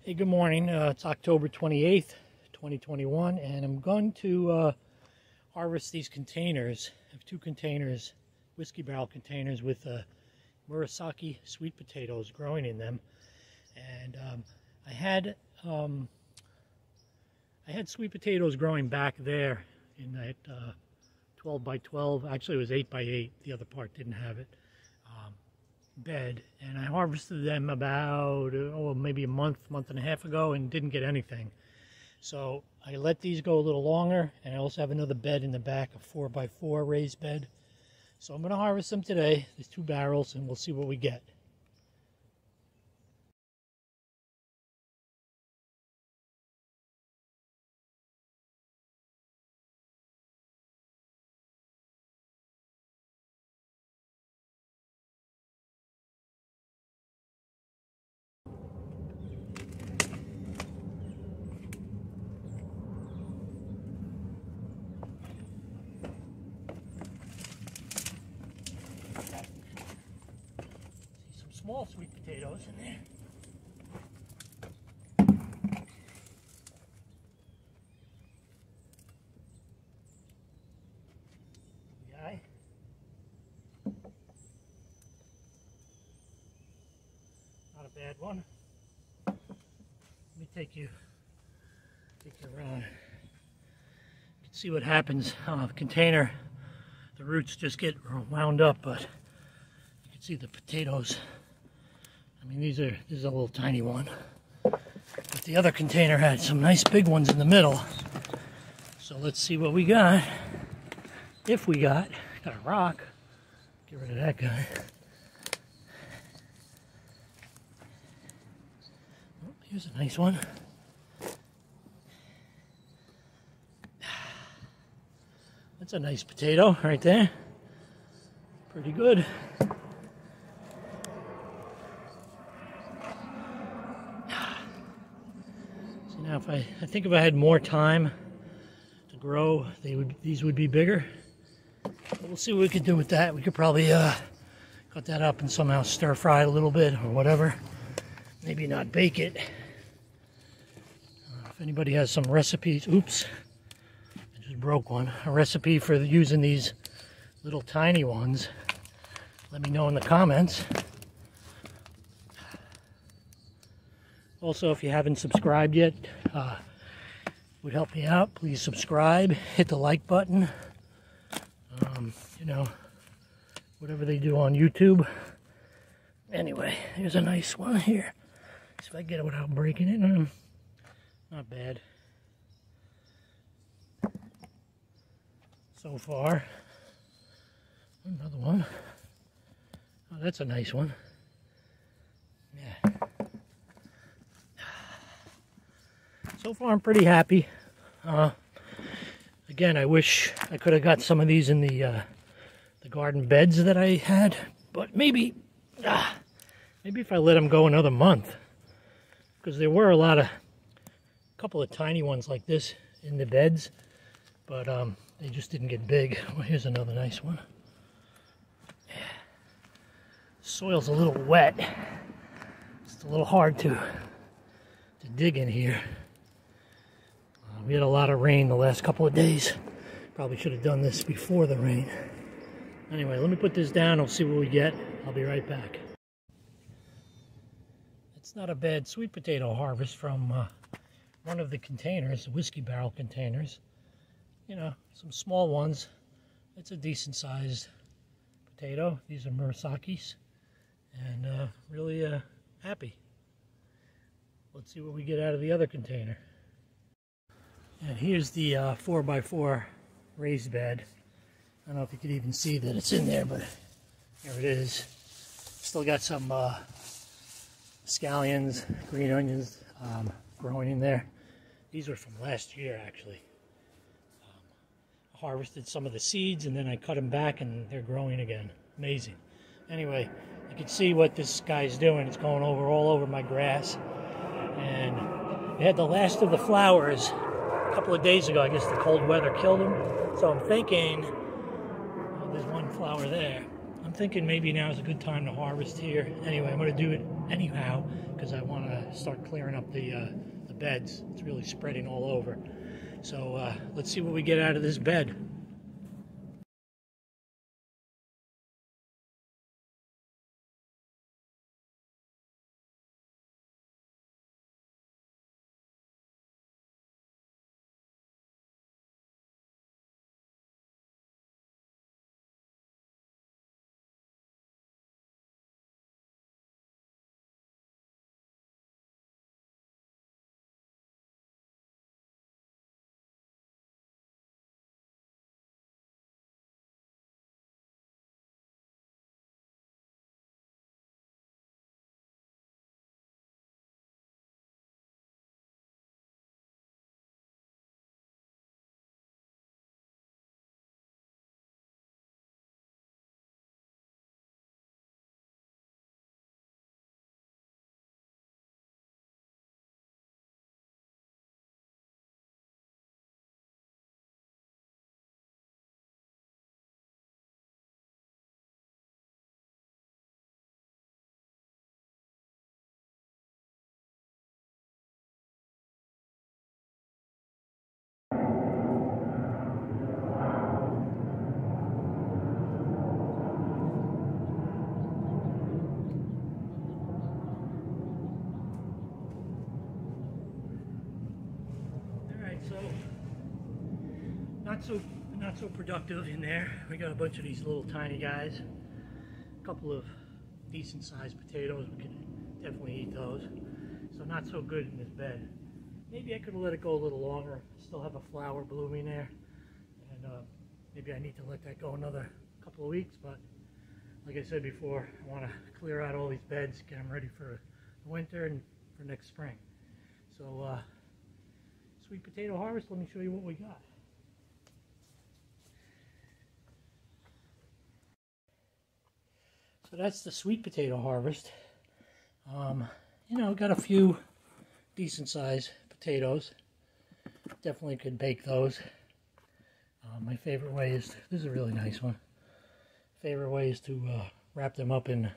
Hey, good morning. It's October 28th, 2021, and I'm going to harvest these containers. I have two containers, whiskey barrel containers with Murasaki sweet potatoes growing in them. And I had sweet potatoes growing back there in that 12 by 12. Actually, it was 8 by 8. The other part didn't have it. Bed, and I harvested them about maybe a month and a half ago and didn't get anything. So I let these go a little longer, and I also have another bed in the back, a 4 by 4 raised bed. So I'm going to harvest them today. There's 2 barrels, and we'll see what we get. Small sweet potatoes in there. Guy. Not a bad one. Let me take you around. You can see what happens. The container, the roots just get wound up, but you can see the potatoes. I mean, this is a little tiny one, but the other container had some nice big ones in the middle. So let's see what we got. If we got a rock. Get rid of that guy. Oh, here's a nice one. That's a nice potato right there. Pretty good. Now, I think if I had more time to grow, these would be bigger. But we'll see what we could do with that. We could probably cut that up and somehow stir fry it a little bit or whatever. Maybe not bake it. If anybody has some recipes, oops, I just broke one. A recipe for using these little tiny ones, let me know in the comments. Also, if you haven't subscribed yet, would help me out. Please subscribe, hit the like button. You know, whatever they do on YouTube. Anyway, here's a nice one here. See if I get it without breaking it. Not bad. So far. Another one. Oh, that's a nice one. Yeah. So far, I'm pretty happy. Again, I wish I could have got some of these in the garden beds that I had, but maybe if I let them go another month, because there were a couple of tiny ones like this in the beds, but they just didn't get big. Well, here's another nice one. Yeah. Soil's a little wet. It's a little hard to dig in here. We had a lot of rain the last couple of days. Probably should have done this before the rain. Anyway, let me put this down. We'll see what we get. I'll be right back. It's not a bad sweet potato harvest from one of the containers, the whiskey barrel containers. You know, some small ones. It's a decent sized potato. These are Murasakis. And really happy. Let's see what we get out of the other container. And here's the 4 by 4 raised bed. I don't know if you could even see that it's in there, but here it is. Still got some scallions, green onions growing in there. These were from last year, actually. I harvested some of the seeds, and then I cut them back, and they're growing again. Amazing. Anyway, you can see what this guy's doing. It's going all over my grass. And it had the last of the flowers a couple of days ago. I guess the cold weather killed them. So I'm thinking, there's one flower there. I'm thinking maybe now is a good time to harvest here. Anyway, I'm going to do it anyhow, because I want to start clearing up the beds. It's really spreading all over. So let's see what we get out of this bed. So not so productive in there. We got a bunch of these little tiny guys. A couple of decent sized potatoes. We can definitely eat those. So not so good in this bed. Maybe I could have let it go a little longer. Still have a flower blooming there, and maybe I need to let that go another couple of weeks. But like I said before, I want to clear out all these beds, get them ready for the winter and for next spring. So sweet potato harvest, let me show you what we got. So that's the sweet potato harvest. You know, got a few decent sized potatoes. Definitely could bake those. My favorite way is, this is a really nice one. Favorite way is to wrap them up in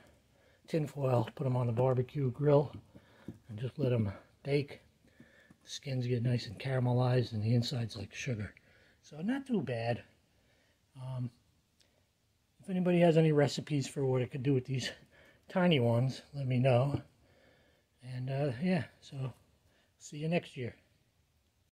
tin foil, put them on the barbecue grill, and just let them bake. The skins get nice and caramelized, and the inside's like sugar. So not too bad. If anybody has any recipes for what I could do with these tiny ones, let me know. And yeah, so see you next year.